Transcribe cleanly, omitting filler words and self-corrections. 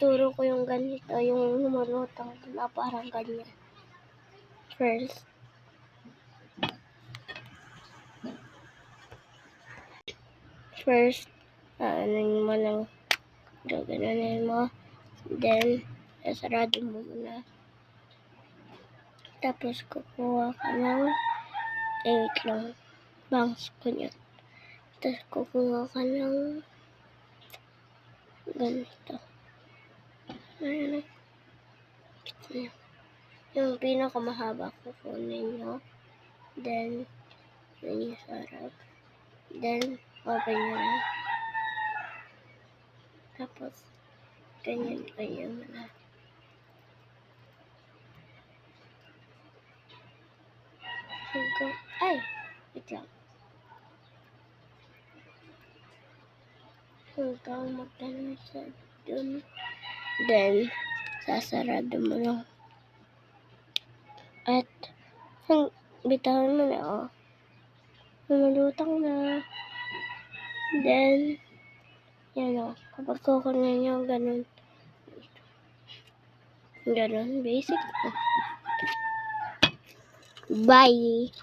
ituturo ko yung ganito, yung lumulutang na parang ganyan. First, ano mo lang, gaganunin mo, then, sasarado mo muna. Tapos, kukuha ka ng, wait lang, bangs ko niyan. Tapos, kukuha ka ng, ganito. Ayan, yung pinakamahaba kukunin nyo. Then, yun yung sarap. Then, open nyo na. Tapos, ganyan mo na. Ay! Wait lang. Hanggang magtanong sa dun. Then, sasarado mo lang. At, bitawan mo na, oh. Lumulutang na. Then, yan, oh. Kapag kukunin nyo, ganun. Ganun, basic. Bye!